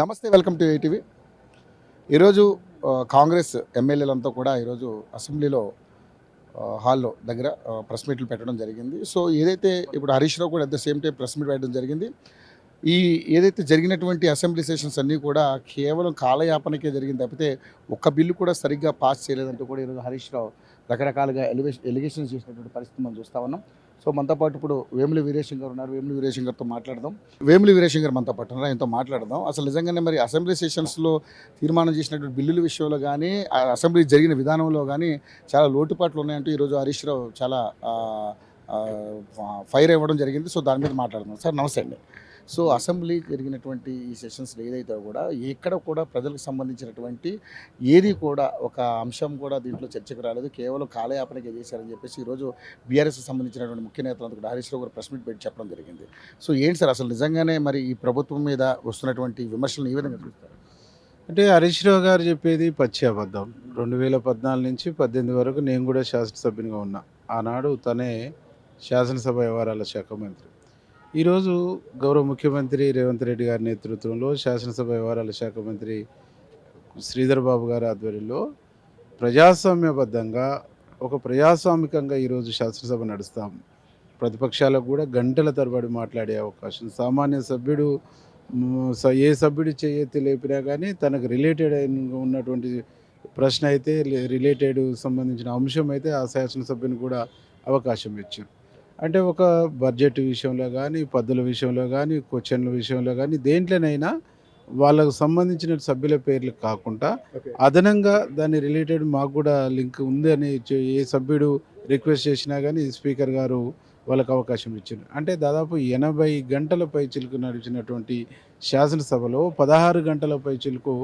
నమస్తే, welcome to ATV. ఈరోజు కాంగ్రెస్ ఎమ్మెల్యేలంతా కూడా ఈరోజు అసెంబ్లీలో హాల్లో దగ్గర ప్రెస్ మీట్లు పెట్టడం జరిగింది. సో ఏదైతే ఇప్పుడు హరీష్ రావు కూడా at the same time press meet పెట్టడం జరిగింది. ఈ ఏదైతే జరిగినటువంటి అసెంబ్లీ సెషన్స్ అన్నీ కూడా కేవలం కాలయాపనకే జరిగింది తప్పితే ఒక్క బిల్లు కూడా సరిగ్గా పాస్ చేయలేదంటూ కూడా ఈరోజు హరీష్ రావు రకరకాలుగా ఎలిగేషన్స్ చేసినటువంటి పరిస్థితి మనం చూస్తూ ఉన్నాం. సో మనతో పాటు ఇప్పుడు వేముల వీరేశం గారు ఉన్నారు. వేముల వీరేశం గారితో మాట్లాడదాం. వేముల వీరేశం గారు మనతో పాటు ఉన్నారు, ఆయనతో మాట్లాడదాం. అసలు నిజంగానే మరి అసెంబ్లీ సెషన్స్లో తీర్మానం చేసినటువంటి బిల్లుల విషయంలో కానీ అసెంబ్లీ జరిగిన విధానంలో కానీ చాలా లోటుపాట్లు ఉన్నాయంటూ ఈరోజు హరీష్ రావు చాలా ఫైర్ ఇవ్వడం జరిగింది. సో దాని మీద మాట్లాడదాం. సార్ నమస్తే అండి. సో అసెంబ్లీ జరిగినటువంటి ఈ సెషన్స్లో ఏదైతే కూడా ఎక్కడ కూడా ప్రజలకు సంబంధించినటువంటి ఏది కూడా ఒక అంశం కూడా దీంట్లో చర్చకు రాలేదు, కేవలం కాలయాపనకే చేశారని చెప్పేసి ఈరోజు బీఆర్ఎస్కి సంబంధించినటువంటి ముఖ్య నేతలంతా కూడా హరీష్ రావు గారు ప్రెస్ మీట్ పెట్టి చెప్పడం జరిగింది. సో ఏంటి సార్ అసలు నిజంగానే మరి ఈ ప్రభుత్వం మీద వస్తున్నటువంటి విమర్శలను ఏ విధంగా చూస్తారు? అంటే హరీష్ రావు గారు చెప్పేది పచ్చి అబద్ధం. 2014 నుంచి 18 వరకు నేను కూడా శాసనసభ్యునిగా ఉన్నా. ఆనాడు తనే శాసనసభ వ్యవహారాల శాఖ మంత్రి. ఈరోజు గౌరవ ముఖ్యమంత్రి రేవంత్ రెడ్డి గారి నేతృత్వంలో శాసనసభ వ్యవహారాల శాఖ మంత్రి శ్రీధర్ బాబు గారి ఆధ్వర్యంలో ప్రజాస్వామ్యబద్ధంగా ప్రజాస్వామికంగా ఈరోజు శాసనసభ నడుస్తాం. ప్రతిపక్షాలకు కూడా గంటల తరబడి మాట్లాడే అవకాశం, సామాన్య సభ్యుడు ఏ సభ్యుడు చేయెత్తి లేపినా కానీ తనకు రిలేటెడ్ ఉన్నటువంటి ప్రశ్న అయితే రిలేటెడ్ సంబంధించిన అంశం అయితే ఆ శాసనసభ్యుని కూడా అవకాశం ఇచ్చారు. అంటే ఒక బడ్జెట్ విషయంలో కానీ, పద్దుల విషయంలో కానీ, క్వశ్చన్ల విషయంలో కానీ దేంట్లోనైనా వాళ్ళకు సంబంధించిన సభ్యుల పేర్లు కాకుండా అదనంగా దాని రిలేటెడ్ మాకు కూడా లింక్ ఉంది అని ఏ సభ్యుడు రిక్వెస్ట్ చేసినా కానీ స్పీకర్ గారు వాళ్ళకు అవకాశం ఇచ్చారు. అంటే దాదాపు 80 గంటల పైచిలకు నడిచినటువంటి శాసనసభలో 16 గంటల పైచిలకు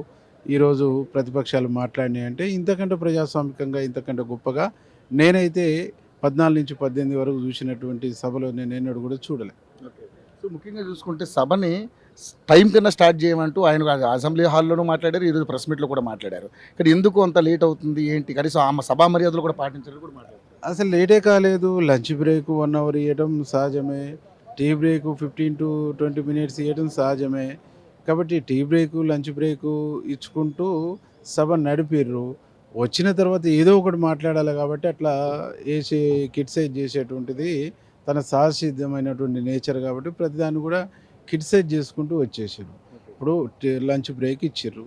ఈరోజు ప్రతిపక్షాలు మాట్లాడినాయి. అంటే ఇంతకంటే ప్రజాస్వామికంగా, ఇంతకంటే గొప్పగా నేనైతే 14 నుంచి 18 వరకు చూసినటువంటి సభలో నేను ఎన్నడూ కూడా చూడలే. సో ముఖ్యంగా చూసుకుంటే సభని టైం కన్నా స్టార్ట్ చేయమంటూ ఆయన అసెంబ్లీ హాల్లోనూ మాట్లాడారు, ఈరోజు ప్రెస్ మీట్లో కూడా మాట్లాడారు. కానీ ఎందుకు అంత లేట్ అవుతుంది ఏంటి, కనీసం ఆ సభా మర్యాదలు కూడా పాటించాలని కూడా మాట్లాడారు. అసలు లేటే కాలేదు. లంచ్ బ్రేక్ 1 అవర్ ఇవ్వడం సహజమే, టీ బ్రేక్ 15 to 20 minutes ఇవ్వడం సహజమే. కాబట్టి టీ బ్రేకు, లంచ్ బ్రేకు ఇచ్చుకుంటూ సభ నడిపిర్రు. వచ్చిన తర్వాత ఏదో ఒకటి మాట్లాడాలి కాబట్టి అట్లా వేసి కిడ్సైజ్ చేసేటువంటిది తన సహసిద్ధమైనటువంటి నేచర్ కాబట్టి ప్రతిదాన్ని కూడా కిడ్సైజ్ చేసుకుంటూ వచ్చేసారు. ఇప్పుడు లంచ్ బ్రేక్ ఇచ్చారు.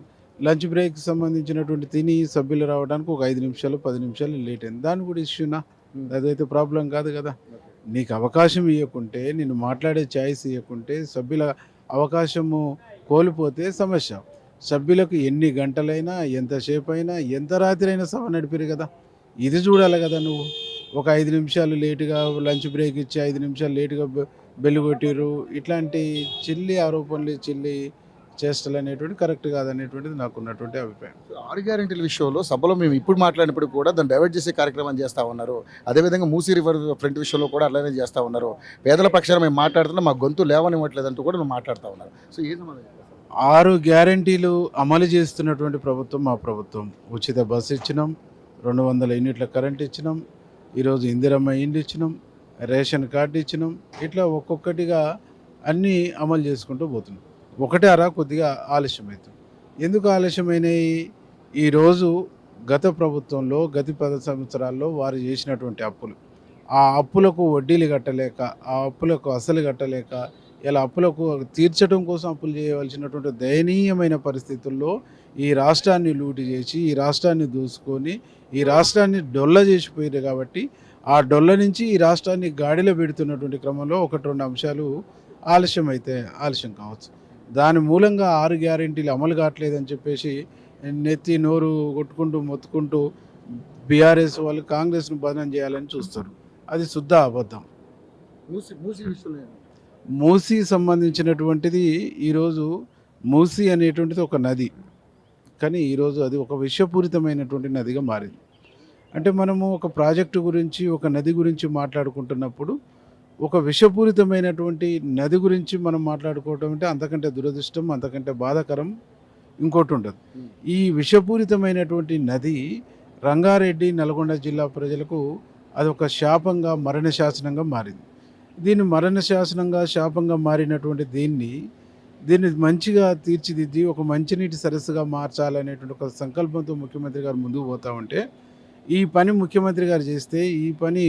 లంచ్ బ్రేక్కి సంబంధించినటువంటి తిని సభ్యులు రావడానికి ఒక 5 నిమిషాలు 10 నిమిషాలు లేట్ అయింది. దాన్ని కూడా ఇష్యూనా? అదైతే ప్రాబ్లం కాదు కదా. నీకు అవకాశం ఇవ్వకుంటే, నిన్ను మాట్లాడే ఛాయిస్ ఇవ్వకుంటే, సభ్యుల అవకాశము కోల్పోతే సమస్య. సభ్యులకు ఎన్ని గంటలైనా, ఎంతసేపు అయినా, ఎంత రాత్రి అయినా సభ నడిపారు కదా. ఇది చూడాలి కదా నువ్వు. ఒక 5 నిమిషాలు లేటుగా లంచ్ బ్రేక్ ఇచ్చి 5 నిమిషాలు లేటుగా బెల్లు కొట్టిర్రు. ఇట్లాంటి చిల్లి ఆరోపణలు, చిల్లి చేష్టలు అనేటువంటి కరెక్ట్ కాదనేటువంటిది నాకు ఉన్నటువంటి అభిప్రాయం. 6 గ్యారెంటీల విషయంలో సభలో మేము ఇప్పుడు మాట్లాడినప్పుడు కూడా దాన్ని డైవర్ట్ చేసే కార్యక్రమం చేస్తూ ఉన్నారు. అదేవిధంగా మూసీ రివర్ ఫ్రంట్ విషయంలో కూడా అట్లానే చేస్తూ ఉన్నారు. పేదల పక్షాన మేము మాట్లాడుతున్నా మా గొంతు లేవనివ్వట్లేదంటూ కూడా మేము మాట్లాడుతూ ఉన్నారు. సో ఏ సమాధానం? 6 గ్యారెంటీలు అమలు చేస్తున్నటువంటి ప్రభుత్వం మా ప్రభుత్వం. ఉచిత బస్సు ఇచ్చినాం, 200 యూనిట్ల కరెంట్ ఇచ్చినాం, ఈరోజు ఇందిరమ్మ ఇండ్లు ఇచ్చినాం, రేషన్ కార్డు ఇచ్చినాం. ఇట్లా ఒక్కొక్కటిగా అన్నీ అమలు చేసుకుంటూ పోతున్నాం. ఒకటే కొద్దిగా ఆలస్యమవుతుంది. ఎందుకు ఆలస్యమైనవి? ఈరోజు గత ప్రభుత్వంలో గత 10 సంవత్సరాల్లో వారు చేసినటువంటి అప్పులు, ఆ అప్పులకు వడ్డీలు కట్టలేక, ఆ అప్పులకు అసలు కట్టలేక, ఇలా అప్పులకు తీర్చడం కోసం అప్పులు చేయవలసినటువంటి దయనీయమైన పరిస్థితుల్లో ఈ రాష్ట్రాన్ని లూటి చేసి, ఈ రాష్ట్రాన్ని దూసుకొని, ఈ రాష్ట్రాన్ని డొల్ల చేసిపోయారు. కాబట్టి ఆ డొల్ల నుంచి ఈ రాష్ట్రాన్ని గాడిలో పెడుతున్నటువంటి క్రమంలో 1-2 అంశాలు ఆలస్యం కావచ్చు. దాని మూలంగా 6 గ్యారెంటీలు అమలు కావట్లేదని చెప్పేసి నెత్తి నోరు కొట్టుకుంటూ మొత్తుకుంటూ బీఆర్ఎస్ వాళ్ళు కాంగ్రెస్ను బదనం చేయాలని చూస్తారు. అది శుద్ధ అబద్ధం. మూసీ సంబంధించినటువంటిది ఈరోజు మూసీ అనేటువంటిది ఒక నది, కానీ ఈరోజు అది ఒక విషపూరితమైనటువంటి నదిగా మారింది. అంటే మనము ఒక ప్రాజెక్టు గురించి, ఒక నది గురించి మాట్లాడుకుంటున్నప్పుడు ఒక విషపూరితమైనటువంటి నది గురించి మనం మాట్లాడుకోవటం అంటే అంతకంటే దురదృష్టం, అంతకంటే బాధాకరం ఇంకోటి ఉండదు. ఈ విషపూరితమైనటువంటి నది రంగారెడ్డి, నల్గొండ జిల్లా ప్రజలకు అదొక శాపంగా, మరణ శాసనంగా మారింది. దీన్ని మరణ శాసనంగా, శాపంగా మారినటువంటి దీన్ని దీన్ని మంచిగా తీర్చిదిద్ది ఒక మంచినీటి సరస్సుగా మార్చాలనేటువంటి ఒక సంకల్పంతో ముఖ్యమంత్రి గారు ముందుకు పోతా ఉంటే ఈ పని ముఖ్యమంత్రి గారు చేస్తే ఈ పని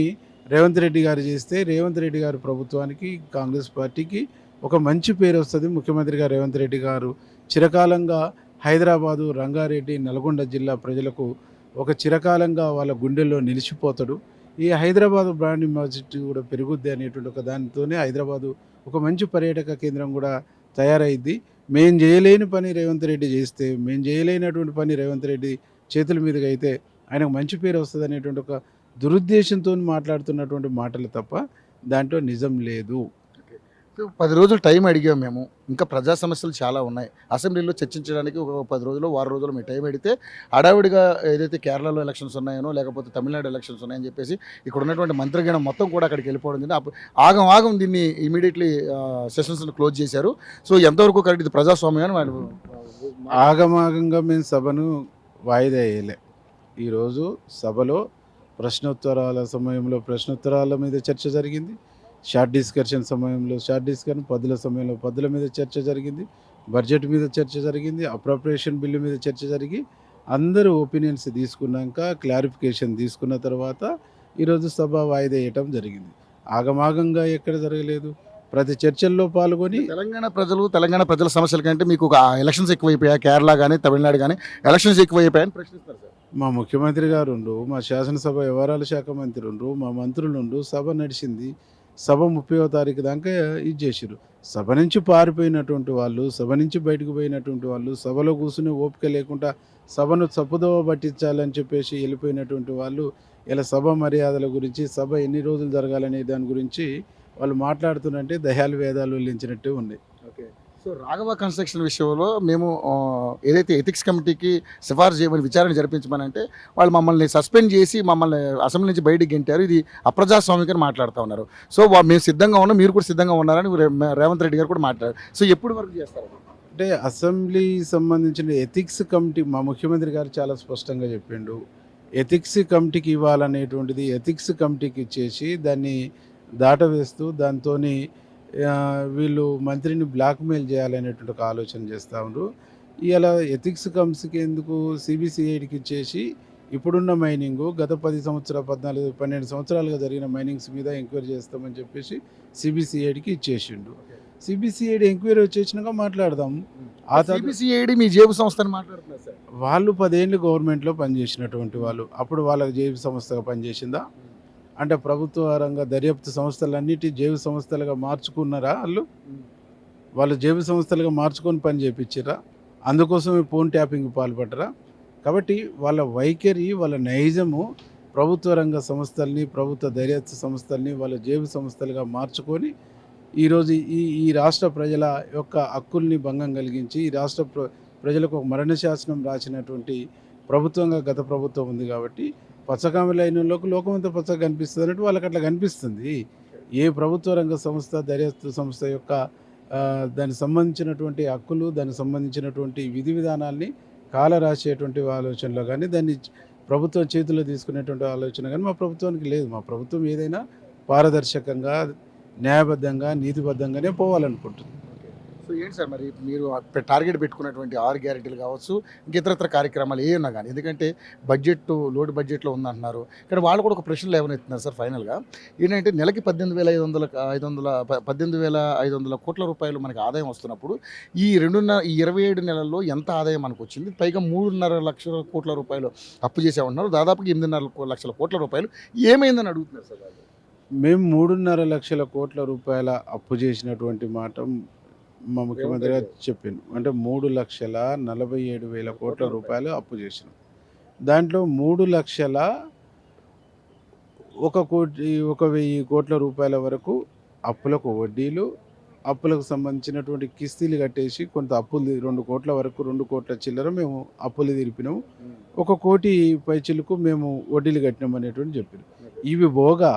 రేవంత్ రెడ్డి గారు చేస్తే రేవంత్ రెడ్డి గారు ప్రభుత్వానికి కాంగ్రెస్ పార్టీకి ఒక మంచి పేరు వస్తుంది. ముఖ్యమంత్రి గారు రేవంత్ రెడ్డి గారు చిరకాలంగా హైదరాబాదు, రంగారెడ్డి, నల్గొండ జిల్లా ప్రజలకు ఒక చిరకాలంగా వాళ్ళ గుండెల్లో నిలిచిపోతాడు. ఈ హైదరాబాదు బ్రాండ్ ఇమాజిటీ కూడా పెరుగుద్ది అనేటువంటి ఒక దానితోనే హైదరాబాదు ఒక మంచి పర్యాటక కేంద్రం కూడా తయారైద్ది. మేము చేయలేని పని రేవంత్ రెడ్డి చేస్తే, మేము చేయలేనటువంటి పని రేవంత్ రెడ్డి చేతుల మీదుగా అయితే ఆయనకు మంచి పేరు వస్తుంది అనేటువంటి ఒక దురుద్దేశంతో మాట్లాడుతున్నటువంటి మాటలు తప్ప దాంట్లో నిజం లేదు. 10 రోజులు టైం అడిగాం మేము. ఇంకా ప్రజా సమస్యలు చాలా ఉన్నాయి. అసెంబ్లీలో చర్చించడానికి ఒక 10 రోజులు, వారం రోజులు మేము టైం అడిగితే హడావిడిగా ఏదైతే కేరళలో ఎలక్షన్స్ ఉన్నాయనో లేకపోతే తమిళనాడు ఎలక్షన్స్ ఉన్నాయని చెప్పేసి ఇక్కడ ఉన్నటువంటి మంత్రిగణం మొత్తం కూడా అక్కడికి వెళ్ళిపోవడం జరిగింది. ఆగం దీన్ని ఇమీడియట్లీ సెషన్స్ని క్లోజ్ చేశారు. సో ఎంతవరకు కరెక్ట్ ఇది ప్రజాస్వామ్యం అని వాళ్ళు ఆగమాగంగా మేము సభను వాయిదా వేయలే. ఈరోజు సభలో ప్రశ్నోత్తరాల సమయంలో ప్రశ్నోత్తరాల మీద చర్చ జరిగింది. షార్ట్ డిస్కషన్ సమయంలో షార్ట్ డిస్కషన్, పద్దుల సమయంలో పద్దుల మీద చర్చ జరిగింది. బడ్జెట్ మీద చర్చ జరిగింది. అప్రోప్రియేషన్ బిల్లు మీద చర్చ జరిగి అందరూ ఒపీనియన్స్ తీసుకున్నాక క్లారిఫికేషన్ తీసుకున్న తర్వాత ఈరోజు సభ వాయిదా వేయటం జరిగింది. ఆగమాగంగా ఎక్కడ జరగలేదు. ప్రతి చర్చల్లో పాల్గొని తెలంగాణ ప్రజల సమస్యల కంటే మీకు ఎలక్షన్స్ ఎక్కువైపోయాయి, కేరళ కానీ తమిళనాడు కానీ ఎలక్షన్స్ ఎక్కువైపోయాయని ప్రశ్నిస్తారు సార్. మా ముఖ్యమంత్రి గారు ఉండు, మా శాసనసభ వ్యవహారాల శాఖ మంత్రి ఉండు, మా మంత్రులు ఉండు, సభ నడిచింది. సభ 30వ తారీఖు దాకా ఇది చేసిరు. సభ నుంచి పారిపోయినటువంటి వాళ్ళు, సభ నుంచి బయటకు పోయినటువంటి వాళ్ళు, సభలో కూర్చుని ఓపిక లేకుండా సభను తప్పుదోవ పట్టించాలని చెప్పేసి వెళ్ళిపోయినటువంటి వాళ్ళు ఇలా సభ మర్యాదల గురించి, సభ ఎన్ని రోజులు జరగాలనే దాని గురించి వాళ్ళు మాట్లాడుతున్నట్టే దయాలు వేదాలు వల్లించినట్టే ఉంది. ఓకే. సో రాఘవ కన్స్ట్రక్షన్ విషయంలో మేము ఏదైతే ఎథిక్స్ కమిటీకి సిఫార్సు చేయమని విచారణ జరిపించమనంటే వాళ్ళు మమ్మల్ని సస్పెండ్ చేసి మమ్మల్ని అసెంబ్లీ నుంచి బయటికి గెంటారు. ఇది అప్రజాస్వామికని మాట్లాడుతూ ఉన్నారు. సో మేము సిద్ధంగా ఉన్నాం, మీరు కూడా సిద్ధంగా ఉన్నారని రేవంత్ రెడ్డి గారు కూడా మాట్లాడారు. సో ఎప్పుడు వరకు చేస్తారు అంటే అసెంబ్లీ సంబంధించిన ఎథిక్స్ కమిటీ మా ముఖ్యమంత్రి గారు చాలా స్పష్టంగా చెప్పిండు. ఎథిక్స్ కమిటీకి ఇవ్వాలనేటువంటిది ఎథిక్స్ కమిటీకి ఇచ్చేసి దాన్ని దాటవేస్తూ దాంతో వీళ్ళు మంత్రిని బ్లాక్మెయిల్ చేయాలనేటువంటి ఒక ఆలోచన చేస్తూ ఉన్నారు. ఇలా ఎథిక్స్ కమిటీకి ఎందుకు సిబిసిఐడికి ఇచ్చేసి ఇప్పుడున్న మైనింగ్ గత 12 సంవత్సరాలుగా జరిగిన మైనింగ్స్ మీద ఎంక్వైరీ చేస్తామని చెప్పేసి సిబిసిఐడికి ఇచ్చేసిండు. సిబిసిఐడి ఎంక్వైరీ వచ్చేసినాక మాట్లాడదాం. ఆ సిబిసిఐడి మీ జేబు సంస్థని మాట్లాడుతున్నారు సార్. వాళ్ళు 10 ఏళ్ళు గవర్నమెంట్లో పనిచేసినటువంటి వాళ్ళు, అప్పుడు వాళ్ళకి జేబు సంస్థగా పనిచేసిందా? అంటే ప్రభుత్వ రంగ దర్యాప్తు సంస్థలన్నిటి జేబు సంస్థలుగా మార్చుకున్నారా? వాళ్ళు జేబు సంస్థలుగా మార్చుకొని పని చేయించారా? అందుకోసమే ఫోన్ ట్యాపింగ్ పాల్పడ్డరా? కాబట్టి వాళ్ళ వైఖరి, వాళ్ళ నైజము ప్రభుత్వ రంగ సంస్థల్ని, ప్రభుత్వ దర్యాప్తు సంస్థల్ని వాళ్ళ జేబు సంస్థలుగా మార్చుకొని ఈరోజు ఈ రాష్ట్ర ప్రజల యొక్క హక్కుల్ని భంగం కలిగించి ఈ రాష్ట్ర ప్రజలకు ఒక మరణ శాసనం రాసినటువంటి ప్రభుత్వంగా గత ప్రభుత్వం ఉంది. కాబట్టి పచ్చకామె లైన్లోకి లోకమంతా పచ్చగా కనిపిస్తుంది అన్నట్టు వాళ్ళకి అట్లా కనిపిస్తుంది. ఏ ప్రభుత్వ రంగ సంస్థ, దర్యాప్తు సంస్థ యొక్క దానికి సంబంధించినటువంటి హక్కులు, దానికి సంబంధించినటువంటి విధి విధానాల్ని కాల రాసేటువంటి ఆలోచనలో కానీ, దాన్ని ప్రభుత్వం చేతిలో తీసుకునేటువంటి ఆలోచన కానీ మా ప్రభుత్వానికి లేదు. మా ప్రభుత్వం ఏదైనా పారదర్శకంగా, న్యాయబద్ధంగా, నీతిబద్ధంగానే పోవాలనుకుంటుంది. సో ఏంటి సార్ మరి మీరు టార్గెట్ పెట్టుకున్నటువంటి 6 గ్యారెంటీలు కావచ్చు, ఇంక ఇతరత్ర కార్యక్రమాలు ఏమన్నా కానీ, ఎందుకంటే లోటు బడ్జెట్లో ఉందంటున్నారు. ఇక్కడ వాళ్ళు కూడా ఒక ప్రశ్నలు ఏమవుతున్నారు సార్ ఫైనల్గా ఏంటంటే నెలకి 18,500 కోట్ల రూపాయలు మనకి ఆదాయం వస్తున్నప్పుడు ఈ 27 నెలల్లో ఎంత ఆదాయం మనకు వచ్చింది? పైగా 3.5 లక్షల కోట్ల రూపాయలు అప్పు చేసామంటున్నారు. దాదాపుగా 8.5 లక్షల కోట్ల రూపాయలు ఏమైందని అడుగుతున్నారు సార్ వాళ్ళు. మేము 3.5 లక్షల కోట్ల రూపాయల అప్పు చేసినటువంటి మాట మా ముఖ్యమంత్రి గారు చెప్పిండు. అంటే 3,47,000 కోట్ల రూపాయలు అప్పు చేసినాం. దాంట్లో 3,01,00,000 కోట్ల రూపాయల వరకు అప్పులకు వడ్డీలు, అప్పులకు సంబంధించినటువంటి కిస్తీలు కట్టేసి కొంత అప్పులు 2 కోట్ల వరకు 2 కోట్ల చిల్లర మేము అప్పులు తీర్పినాము. 1 కోటి పైచిలకు మేము వడ్డీలు కట్టినాం అనేటువంటి చెప్పారు. ఇవి పోగా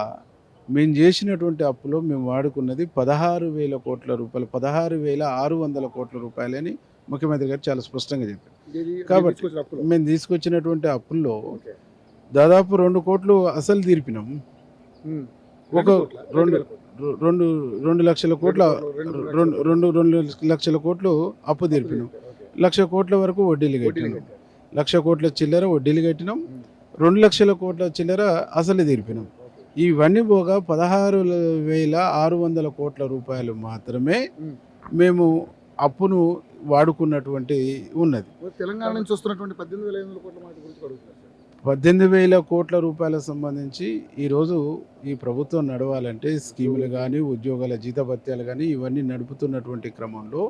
మేము చేసినటువంటి అప్పులో మేము వాడుకున్నది 16,000 కోట్ల రూపాయలు, 16,600 కోట్ల రూపాయలని ముఖ్యమంత్రి గారు చాలా స్పష్టంగా చెప్పారు. కాబట్టి మేము తీసుకొచ్చినటువంటి అప్పుల్లో దాదాపు 2 కోట్లు అసలు తీర్పినాం. రెండు 2 లక్షల కోట్లు అప్పు తీర్పినాం, 1,00,000 కోట్ల వరకు వడ్డీలు కట్టినాం, 1,00,000 కోట్ల చిల్లర వడ్డీలు కట్టినాం, 2 లక్షల కోట్ల చిల్లర అసలు తీర్పినాం. ఇవన్నీ పోగా 16,600 కోట్ల రూపాయలు మాత్రమే మేము అప్పును వాడుకున్నటువంటి ఉన్నది. తెలంగాణ నుంచి వస్తున్నటువంటి 18,500 కోట్ల మాట గురించి అడుగుతున్నారు. 18,000 కోట్ల రూపాయలకు సంబంధించి ఈరోజు ఈ ప్రభుత్వం నడవాలంటే స్కీములు కానీ ఉద్యోగాల జీతభత్యాలు కానీ ఇవన్నీ నడుపుతున్నటువంటి క్రమంలో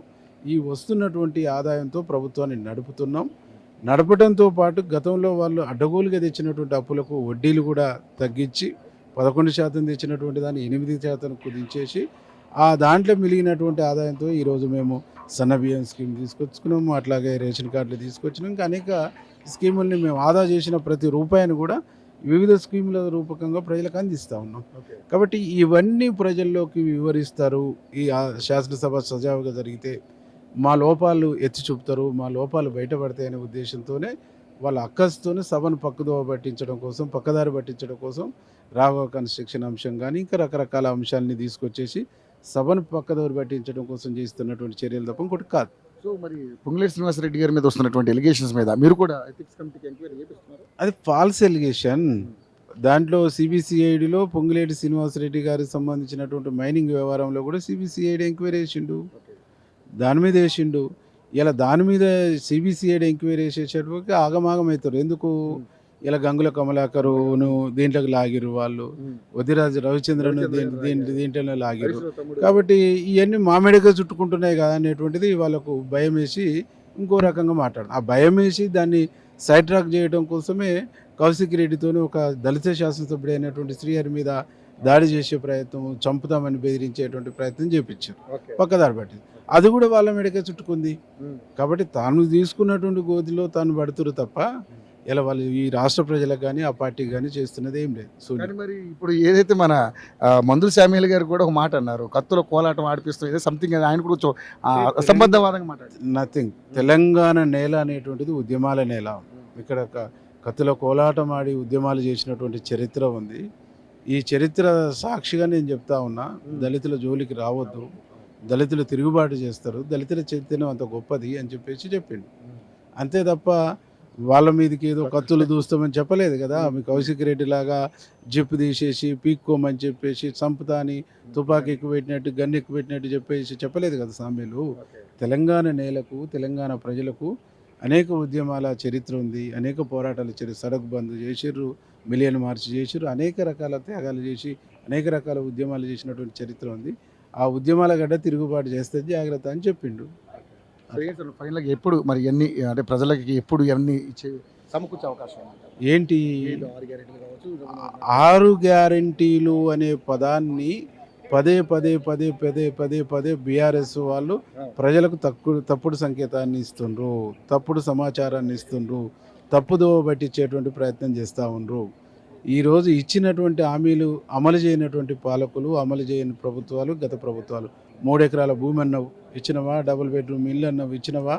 ఈ వస్తున్నటువంటి ఆదాయంతో ప్రభుత్వాన్ని నడుపుతున్నాం. నడపడంతో పాటు గతంలో వాళ్ళు అడ్డగోలుగా తెచ్చినటువంటి అప్పులకు వడ్డీలు కూడా తగ్గించి 11% తెచ్చినటువంటి దాన్ని 8% కుదించేసి ఆ దాంట్లో మిగిలినటువంటి ఆదాయంతో ఈరోజు మేము సన్నబియ్యం స్కీమ్ తీసుకొచ్చుకున్నాము, అట్లాగే రేషన్ కార్డులు తీసుకొచ్చినాం. ఇంకా అనేక స్కీముల్ని మేము ఆదా చేసిన ప్రతి రూపాయిని కూడా వివిధ స్కీముల రూపకంగా ప్రజలకు అందిస్తూ ఉన్నాం. కాబట్టి ఇవన్నీ ప్రజల్లోకి వివరిస్తారు. ఈ శాసనసభ సజావుగా జరిగితే మా లోపాలు ఎత్తి చూపుతారు, మా లోపాలు బయటపడతాయనే ఉద్దేశంతోనే వాళ్ళ అక్కస్తోనే సభను పక్కదారి పట్టించడం కోసం రాఘవ కన్స్ట్రక్షన్ అంశం కానీ ఇంకా రకరకాల అంశాలని తీసుకొచ్చేసి సభను పక్కదారి పట్టించడం కోసం చేస్తున్నటువంటి చర్యలు తప్ప ఇంకోటి కాదు. సో మరి పొంగులేటి శ్రీనివాసరెడ్డి గారి మీద వస్తున్నటువంటి ఎలిగేషన్స్ మీద మీరు కూడా ఎథిక్స్ కమిటీకి ఎంక్వైరీ చేపిస్తున్నారు. అది ఫాల్స్ ఎలిగేషన్. దాంట్లో సిబిసిఐడిలో పొంగులేటి శ్రీనివాసరెడ్డి గారికి సంబంధించినటువంటి మైనింగ్ వ్యవహారంలో కూడా సిబిసిఐడి ఎంక్వైరీ చేసిండు, దాని మీద వేసిండు. ఇలా దాని మీద సిబిసిఐడి ఎంక్వైరీ చేసేటప్పటికి ఆగమాగం అవుతారు. ఎందుకు ఇలా గంగుల కమలాకరును దీంట్లోకి లాగిరు, వాళ్ళు వదిరాజు రవిచంద్రను దీంట్లో లాగిరు. కాబట్టి ఇవన్నీ మామిడిగా చుట్టుకుంటున్నాయి కదా అనేటువంటిది వాళ్ళకు భయం వేసి ఇంకో రకంగా ఆ భయం వేసి దాన్ని సైడ్ ట్రాక్ చేయడం కోసమే కౌశిక్ రెడ్డితోని ఒక దళిత శాసనసభ్యుడు అయినటువంటి శ్రీహరి మీద దాడి చేసే ప్రయత్నం, చంపుతామని బెదిరించేటువంటి ప్రయత్నం చేపించారు పక్కదారి పట్టి. అది కూడా వాళ్ళ మెడకే చుట్టుకుంది. కాబట్టి తాను తీసుకున్నటువంటి గోతిలో తాను పడుతురు తప్ప ఇలా వాళ్ళు ఈ రాష్ట్ర ప్రజలకు కానీ ఆ పార్టీకి కానీ చేస్తున్నది ఏం లేదు. కానీ మరి ఇప్పుడు ఏదైతే మన మందుల శామ్యుల్ గారు కూడా ఒక మాట అన్నారు, కత్తుల కోలాటం ఆడిపిస్తుంది సంథింగ్, ఆయన కూడా అసంబద్ధవాదంగా మాట్లాడారు. నథింగ్. తెలంగాణ నేల అనేటువంటిది ఉద్యమాల నేల. ఇక్కడ కత్తుల కోలాటం ఆడి ఉద్యమాలు చేసినటువంటి చరిత్ర ఉంది. ఈ చరిత్ర సాక్షిగా నేను చెప్తా ఉన్నా, దళితుల జోలికి రావద్దు, దళితులు తిరుగుబాటు చేస్తారు, దళితుల చైతన్యం అంత గొప్పది అని చెప్పేసి చెప్పిండు. అంతే తప్ప వాళ్ళ మీదకి ఏదో కత్తులు దూస్తామని చెప్పలేదు కదా. మీ కౌశిక్ రెడ్డి లాగా జిప్పు తీసేసి పీక్కోమని చెప్పేసి చంపుతా అని తుపాకీ ఎక్కువ పెట్టినట్టు గన్ను ఎక్కువ పెట్టినట్టు చెప్పలేదు కదా సామ్యులు. తెలంగాణ నేలకు తెలంగాణ ప్రజలకు అనేక ఉద్యమాల చరిత్ర ఉంది, అనేక పోరాటాలు సడక్ బంద్ చేసిర్రు, మిలియన్ మార్చ్ చేసిర్రు, అనేక రకాల త్యాగాలు చేసి అనేక రకాల ఉద్యమాలు చేసినటువంటి చరిత్ర ఉంది. ఆ ఉద్యమాల గడ్డ తిరుగుబాటు చేస్తే జాగ్రత్త అని చెప్పిండు. ఫైనల్గా ఎప్పుడు మరి ఎన్ని అంటే ప్రజలకి ఎప్పుడు ఎన్ని సమకూర్చే అవకాశం ఏంటి? 6 గ్యారెంటీలు అనే పదాన్ని పదే బీఆర్ఎస్ వాళ్ళు ప్రజలకు తప్పుడు సంకేతాన్ని ఇస్తుండ్రు, తప్పుడు సమాచారాన్ని ఇస్తుండ్రు, తప్పుదోవ పట్టించేటువంటి ప్రయత్నం చేస్తూ ఉండ్రు. ఈరోజు ఇచ్చినటువంటి హామీలు అమలు చేయనటువంటి పాలకులు, అమలు చేయని ప్రభుత్వాలు, గత ప్రభుత్వాలు. 3 ఎకరాల భూమి అన్నావు ఇచ్చినవా, డబుల్ బెడ్రూమ్ ఇల్లు అన్నావు ఇచ్చినవా,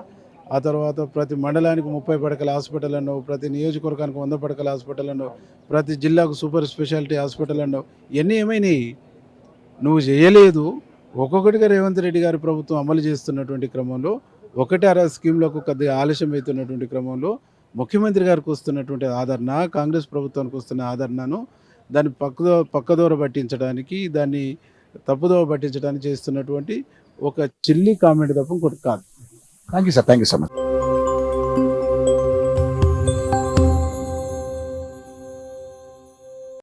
ఆ తర్వాత ప్రతి మండలానికి 30 పడకల హాస్పిటల్ అన్నావు, ప్రతి నియోజకవర్గానికి 100 పడకల హాస్పిటల్ అన్నావు, ప్రతి జిల్లాకు సూపర్ స్పెషాలిటీ హాస్పిటల్ అన్నావు. ఇవన్నీ ఏమైనాయి? నువ్వు చేయలేదు. ఒక్కొక్కటిగా రేవంత్ రెడ్డి గారి ప్రభుత్వం అమలు చేస్తున్నటువంటి క్రమంలో 1 స్కీమ్లకు కొద్దిగా ఆలస్యం అవుతున్నటువంటి క్రమంలో ముఖ్యమంత్రి గారికి వస్తున్నటువంటి ఆదరణ, కాంగ్రెస్ ప్రభుత్వానికి వస్తున్న ఆదరణను దాన్ని పక్కదోర పట్టించడానికి, దాన్ని తప్పుదోవ పట్టించడానికి చేస్తున్నటువంటి ఒక చిల్లీ కామెంట్ తప్ప ఇంకోటి కాదు. Thank you sir, thank you so much.